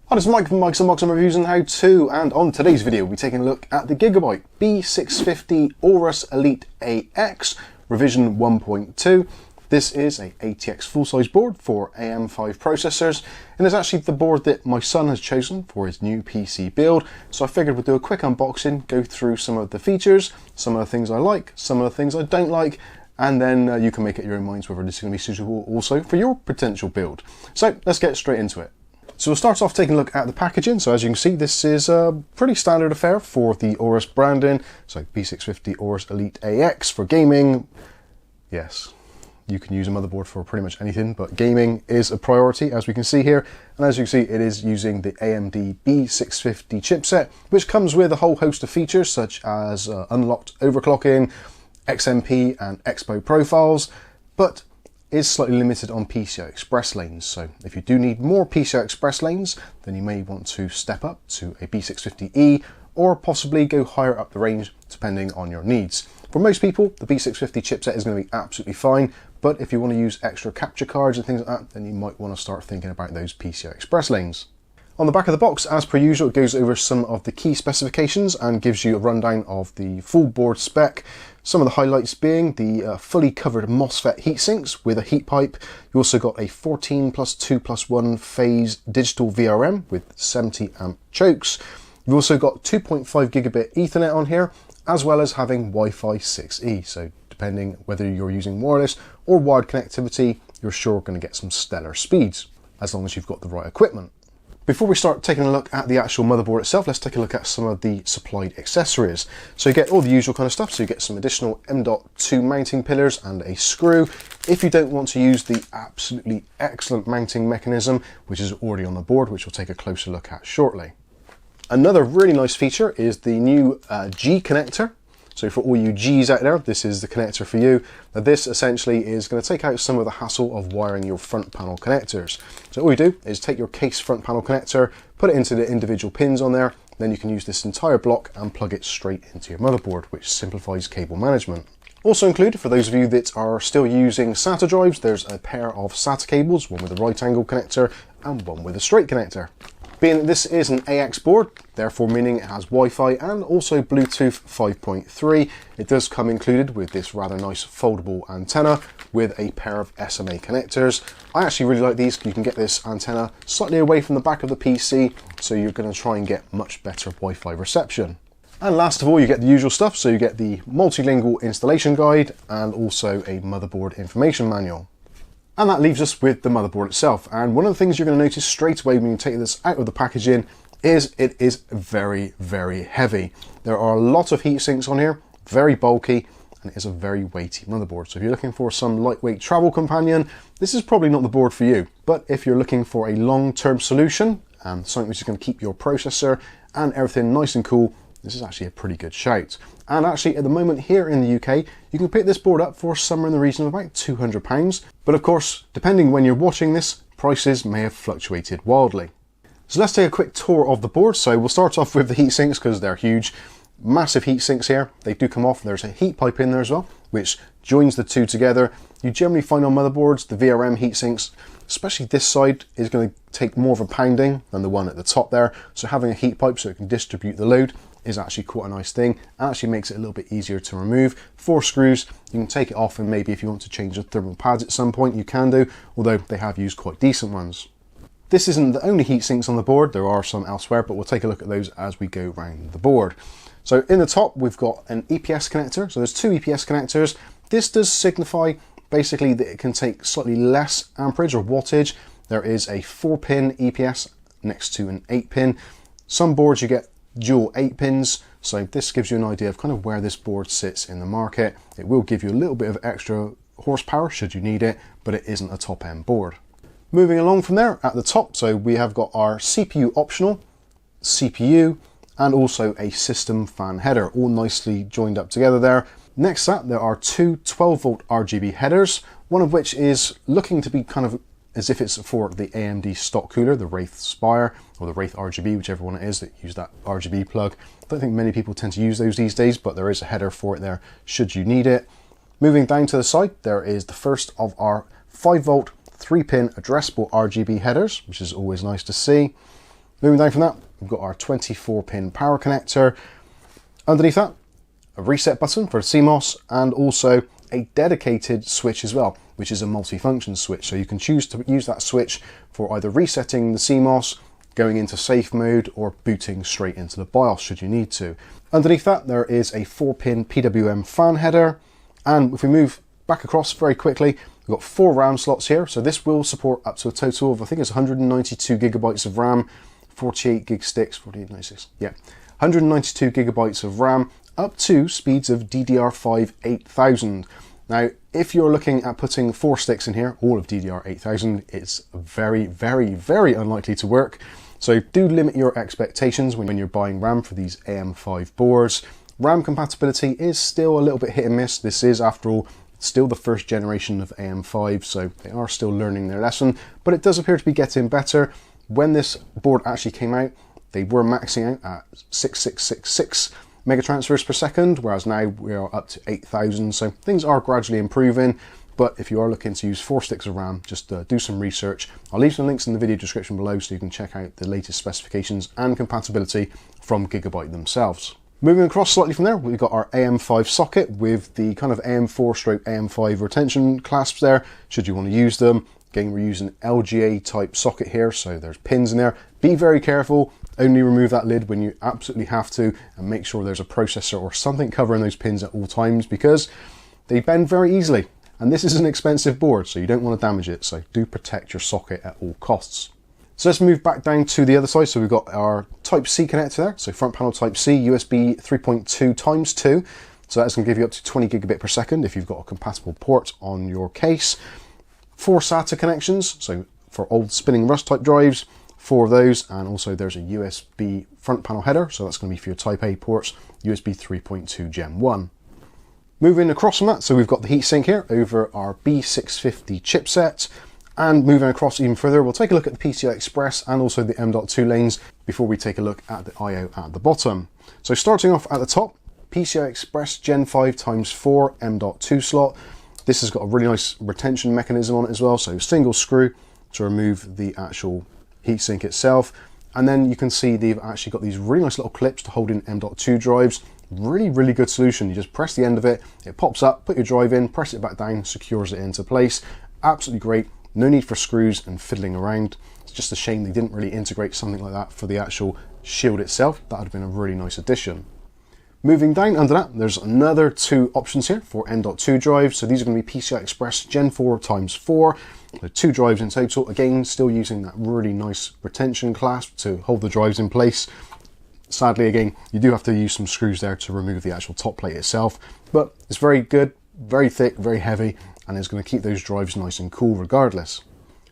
Hi, this is Mike from Mike's Unboxing Reviews and How To, and on today's video we'll be taking a look at the Gigabyte B650 Aorus Elite AX revision 1.2. This is a ATX full-size board for AM5 processors, and it's actually the board that my son has chosen for his new PC build. So I figured we'll do a quick unboxing, go through some of the features, some of the things I like, some of the things I don't like, and then you can make up your own minds whether this is going to be suitable also for your potential build. So let's get straight into it. So we'll start off taking a look at the packaging. So as you can see, this is a pretty standard affair for the Aorus branding. So B650 Aorus Elite AX for gaming. Yes, you can use a motherboard for pretty much anything, but gaming is a priority, as we can see here. And as you can see, it is using the AMD B650 chipset, which comes with a whole host of features such as unlocked overclocking, XMP and Expo profiles, but is slightly limited on PCI Express lanes. So if you do need more PCI Express lanes, then you may want to step up to a B650E or possibly go higher up the range depending on your needs. For most people, the B650 chipset is going to be absolutely fine, but if you want to use extra capture cards and things like that, then you might want to start thinking about those PCI Express lanes. On the back of the box, as per usual, it goes over some of the key specifications and gives you a rundown of the full board spec. Some of the highlights being the fully covered MOSFET heatsinks with a heat pipe. You also got a 14+2+1 phase digital VRM with 70 amp chokes. You've also got 2.5 gigabit Ethernet on here, as well as having Wi-Fi 6E. So depending whether you're using wireless or wired connectivity, you're sure going to get some stellar speeds, as long as you've got the right equipment. Before we start taking a look at the actual motherboard itself, let's take a look at some of the supplied accessories. So you get all the usual kind of stuff. So you get some additional M.2 mounting pillars and a screw. If you don't want to use the absolutely excellent mounting mechanism, which is already on the board, which we'll take a closer look at shortly. Another really nice feature is the new G connector. So for all you G's out there, this is the connector for you. Now this essentially is going to take out some of the hassle of wiring your front panel connectors. So all you do is take your case front panel connector, put it into the individual pins on there, then you can use this entire block and plug it straight into your motherboard, which simplifies cable management. Also included, for those of you that are still using SATA drives, there's a pair of SATA cables, one with a right angle connector and one with a straight connector. Being that this is an AX board, therefore meaning it has Wi-Fi and also Bluetooth 5.3, it does come included with this rather nice foldable antenna with a pair of SMA connectors. I actually really like these. You can get this antenna slightly away from the back of the PC, so you're going to try and get much better Wi-Fi reception. And last of all, you get the usual stuff. So you get the multilingual installation guide and also a motherboard information manual. And that leaves us with the motherboard itself. And one of the things you're going to notice straight away when you take this out of the packaging is it is very, very heavy. There are a lot of heat sinks on here, very bulky, and it is a very weighty motherboard. So if you're looking for some lightweight travel companion, this is probably not the board for you. But if you're looking for a long-term solution and something which is going to keep your processor and everything nice and cool, this is actually a pretty good shout. And actually at the moment here in the UK, you can pick this board up for somewhere in the region of about £200. But of course, depending when you're watching this, prices may have fluctuated wildly. So let's take a quick tour of the board. So we'll start off with the heat sinks because they're huge. Massive heat sinks here. They do come off. There's a heat pipe in there as well, which joins the two together. You generally find on motherboards, the VRM heat sinks, especially this side, is going to take more of a pounding than the one at the top there. So having a heat pipe so it can distribute the load is actually quite a nice thing. It actually makes it a little bit easier to remove. 4 screws, you can take it off, and maybe if you want to change the thermal pads at some point, you can do, although they have used quite decent ones. This isn't the only heat sinks on the board. There are some elsewhere, but we'll take a look at those as we go around the board. So in the top, we've got an EPS connector. So there's 2 EPS connectors. This does signify basically that it can take slightly less amperage or wattage. There is a 4-pin EPS next to an 8-pin. Some boards you get dual 8 pins, so this gives you an idea of kind of where this board sits in the market. It will give you a little bit of extra horsepower should you need it, but it isn't a top-end board. Moving along from there, at the top, so we have got our CPU optional, CPU, and also a system fan header, all nicely joined up together there. Next up, there are 2 12-volt RGB headers, one of which is looking to be kind of as if it's for the AMD stock cooler, the Wraith Spire, or the Wraith RGB, whichever one it is that use that RGB plug. I don't think many people tend to use those these days, but there is a header for it there should you need it. Moving down to the side, there is the first of our 5-volt 3-pin addressable RGB headers, which is always nice to see. Moving down from that, we've got our 24-pin power connector. Underneath that, a reset button for CMOS and also a dedicated switch as well, which is a multi-function switch. So you can choose to use that switch for either resetting the CMOS, going into safe mode, or booting straight into the BIOS should you need to. Underneath that, there is a 4-pin PWM fan header. And if we move back across very quickly, we've got 4 RAM slots here. So this will support up to a total of, I think it's 192 gigabytes of RAM, 48 gig sticks, 4896, yeah, 192 gigabytes of RAM, up to speeds of DDR5 8000. Now, if you're looking at putting 4 sticks in here, all of DDR 8000, it's very, very, very unlikely to work. So do limit your expectations when you're buying RAM for these AM5 boards. RAM compatibility is still a little bit hit and miss. This is, after all, still the first generation of AM5, so they are still learning their lesson, but it does appear to be getting better. When this board actually came out, they were maxing out at 6666 megatransfers per second, whereas now we are up to 8000, so things are gradually improving. But if you are looking to use 4 sticks of RAM, just do some research. I'll leave some links in the video description below so you can check out the latest specifications and compatibility from Gigabyte themselves. Moving across slightly from there, we've got our AM5 socket with the kind of AM4/AM5 retention clasps there, should you want to use them. Again, we're using LGA type socket here, so there's pins in there. Be very careful, only remove that lid when you absolutely have to, and make sure there's a processor or something covering those pins at all times, because they bend very easily. And this is an expensive board, so you don't want to damage it, so do protect your socket at all costs. So let's move back down to the other side. So we've got our Type-C connector there, so front panel Type-C, USB 3.2 times 2, so that's going to give you up to 20 gigabit per second if you've got a compatible port on your case. 4 SATA connections, so for old spinning rust type drives, 4 of those, and also there's a USB front panel header, so that's going to be for your Type-A ports, USB 3.2 Gen 1. Moving across from that, so we've got the heatsink here over our B650 chipset, and moving across even further, we'll take a look at the PCI Express and also the M.2 lanes before we take a look at the I/O at the bottom. So starting off at the top, PCI Express Gen 5 x 4 M.2 slot. This has got a really nice retention mechanism on it as well, so single screw to remove the actual heatsink itself. And then you can see they've actually got these really nice little clips to hold in M.2 drives. Really, really good solution. You just press the end of it, it pops up, put your drive in, press it back down, secures it into place. Absolutely great. No need for screws and fiddling around. It's just a shame they didn't really integrate something like that for the actual shield itself. That would have been a really nice addition. Moving down under that, there's another 2 options here for M.2 drives. So these are going to be PCI Express Gen 4 x 4. So 2 drives in total. Again, still using that really nice retention clasp to hold the drives in place. Sadly, again, you do have to use some screws there to remove the actual top plate itself, but it's very good, very thick, very heavy, and it's going to keep those drives nice and cool regardless.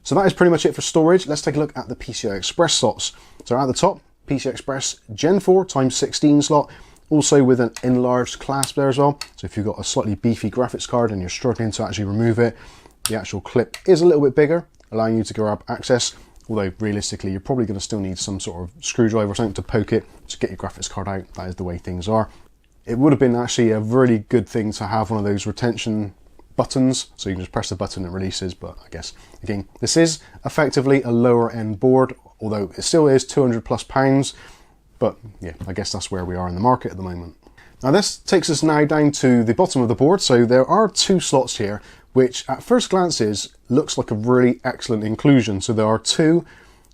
So that is pretty much it for storage. Let's take a look at the PCI Express slots. So at the top, PCI Express Gen 4 x 16 slot, also with an enlarged clasp there as well. So if you've got a slightly beefy graphics card and you're struggling to actually remove it, the actual clip is a little bit bigger, allowing you to grab access. Although realistically, you're probably going to still need some sort of screwdriver or something to poke it to get your graphics card out. That is the way things are. It would have been actually a really good thing to have one of those retention buttons, so you can just press the button and it releases, but I guess, again, this is effectively a lower end board, although it still is 200 plus pounds, but yeah, I guess that's where we are in the market at the moment. Now this takes us now down to the bottom of the board, so there are 2 slots here, which at first glances looks like a really excellent inclusion. So there are 2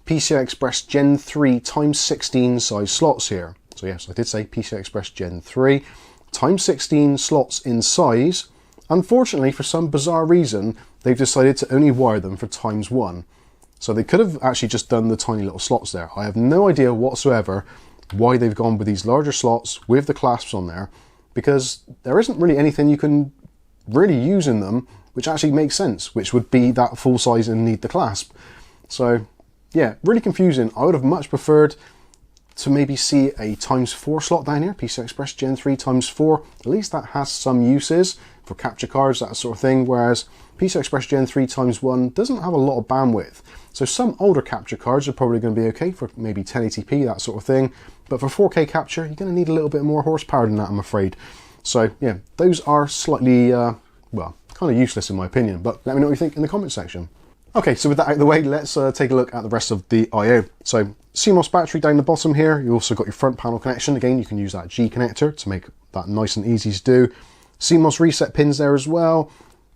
PCI Express Gen 3 x 16 size slots here. So yes, I did say PCI Express Gen 3 x 16 slots in size. Unfortunately, for some bizarre reason, they've decided to only wire them for ×1. So they could have actually just done the tiny little slots there. I have no idea whatsoever why they've gone with these larger slots with the clasps on there, because there isn't really anything you can really use in them which actually makes sense, which would be that full size and need the clasp. So yeah, really confusing. I would have much preferred to maybe see a ×4 slot down here, PCI Express Gen 3 x 4. At least that has some uses for capture cards, that sort of thing, whereas PCI Express Gen 3 x 1 doesn't have a lot of bandwidth. So some older capture cards are probably going to be okay for maybe 1080p, that sort of thing, but for 4K capture, you're going to need a little bit more horsepower than that, I'm afraid. So yeah, those are slightly, well, kind of useless in my opinion, but let me know what you think in the comment section. Okay, so with that out of the way, let's take a look at the rest of the I/O. So CMOS battery down the bottom here. You also got your front panel connection. Again, you can use that G connector to make that nice and easy to do. CMOS reset pins there as well.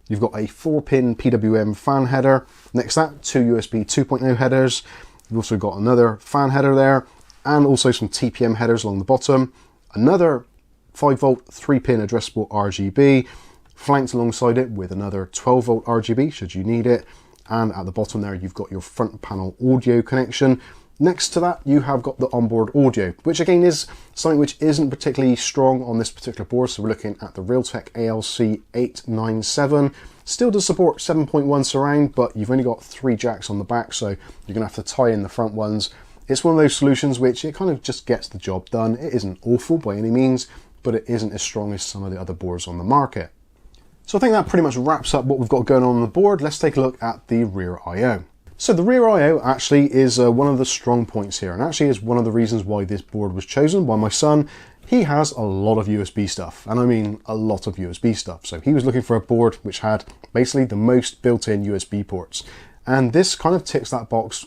You've got a 4-pin PWM fan header. Next to that, 2 USB 2.0 headers. You've also got another fan header there, and also some TPM headers along the bottom. Another 5-volt 3-pin addressable RGB, flanked alongside it with another 12-volt RGB should you need it. And at the bottom there, you've got your front panel audio connection. Next to that, you have got the onboard audio, which again is something which isn't particularly strong on this particular board. So we're looking at the Realtek ALC897. Still does support 7.1 surround, but you've only got 3 jacks on the back, so you're gonna have to tie in the front ones. It's one of those solutions which it kind of just gets the job done. It isn't awful by any means, but it isn't as strong as some of the other boards on the market. So I think that pretty much wraps up what we've got going on the board. Let's take a look at the rear I/O. So the rear I/O actually is one of the strong points here, and actually is one of the reasons why this board was chosen by my son. He has a lot of USB stuff, and I mean a lot of USB stuff. So he was looking for a board which had basically the most built-in USB ports, and this kind of ticks that box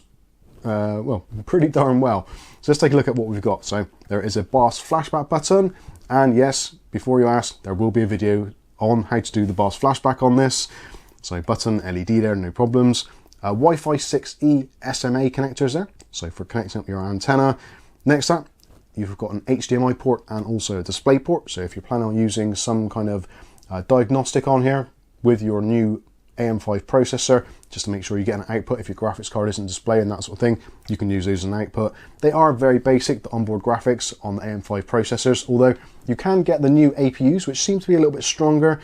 well, pretty darn well. So let's take a look at what we've got. So there is a BOS flashback button, and yes, before you ask, there will be a video on how to do the BOS flashback on this. So button, LED there, no problems. Wi-Fi 6E SMA connectors there, so for connecting up your antenna. Next up, you've got an HDMI port and also a display port. So if you're planning on using some kind of diagnostic on here with your new AM5 processor, just to make sure you get an output if your graphics card isn't displaying that sort of thing, you can use those as an output. They are very basic, the onboard graphics on the AM5 processors, although you can get the new APUs, which seem to be a little bit stronger.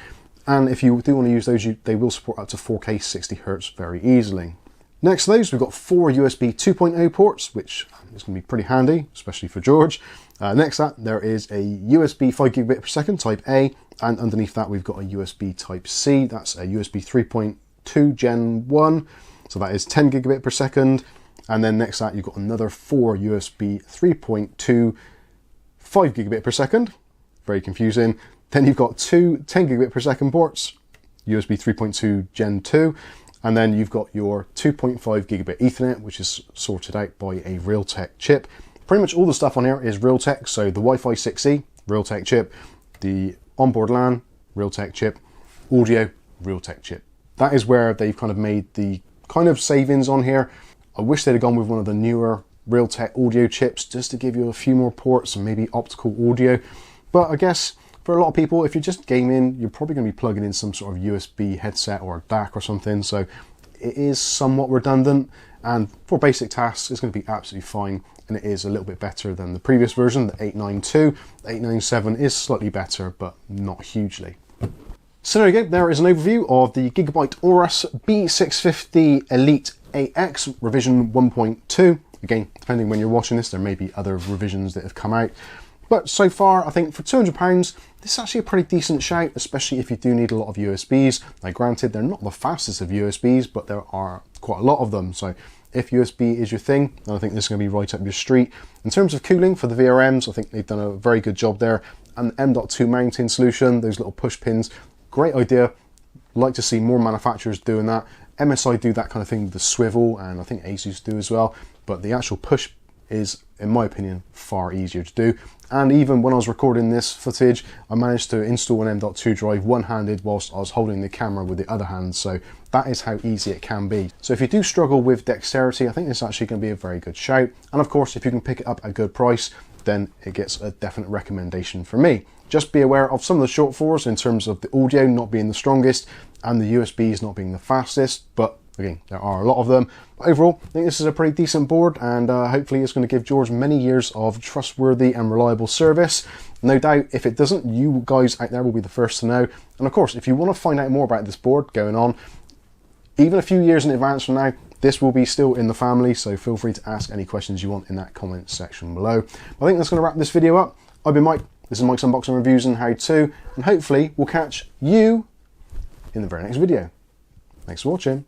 And if you do want to use those, they will support up to 4K 60Hz very easily. Next to those, we've got 4 USB 2.0 ports, which is going to be pretty handy, especially for George. Next to that, there is a USB 5GB per second Type A, and underneath that, we've got a USB Type C. That's a USB 3.2 Gen 1, so that is 10 gigabit per second. And then next to that, you've got another 4 USB 3.2 5 gigabit per second. Very confusing. Then you've got 2 10 gigabit per second ports, USB 3.2 Gen 2, and then you've got your 2.5 gigabit Ethernet, which is sorted out by a Realtek chip. Pretty much all the stuff on here is Realtek, so the Wi-Fi 6E, Realtek chip, the onboard LAN, Realtek chip, audio, Realtek chip. That is where they've kind of made the kind of savings on here. I wish they'd have gone with one of the newer Realtek audio chips just to give you a few more ports and maybe optical audio, but I guess for a lot of people, if you're just gaming, you're probably going to be plugging in some sort of USB headset or a DAC or something, so it is somewhat redundant, and for basic tasks, it's going to be absolutely fine, and it is a little bit better than the previous version, the 892. The 897 is slightly better, but not hugely. So there you go, there is an overview of the Gigabyte Aorus B650 Elite AX revision 1.2. Again, depending when you're watching this, there may be other revisions that have come out. But so far, I think for £200, this is actually a pretty decent shout, especially if you do need a lot of USBs. Now granted, they're not the fastest of USBs, but there are quite a lot of them. So if USB is your thing, then I think this is going to be right up your street. In terms of cooling for the VRMs, I think they've done a very good job there. And the M.2 mounting solution, those little push pins, great idea. Like to see more manufacturers doing that. MSI do that kind of thing with the swivel, and I think Asus do as well. But the actual push is, in my opinion, far easier to do. And even when I was recording this footage, I managed to install an M.2 drive one-handed whilst I was holding the camera with the other hand, so that is how easy it can be. So if you do struggle with dexterity, I think this is actually going to be a very good shout. And of course, if you can pick it up at a good price, then it gets a definite recommendation from me. Just be aware of some of the shortfalls in terms of the audio not being the strongest and the USBs not being the fastest, but again, there are a lot of them. But overall, I think this is a pretty decent board, and hopefully it's going to give George many years of trustworthy and reliable service. No doubt, if it doesn't, you guys out there will be the first to know. And of course, if you want to find out more about this board going on, even a few years in advance from now, this will be still in the family, so feel free to ask any questions you want in that comment section below. I think that's going to wrap this video up. I've been Mike. This is Mike's Unboxing Reviews and How To, and hopefully we'll catch you in the very next video. Thanks for watching.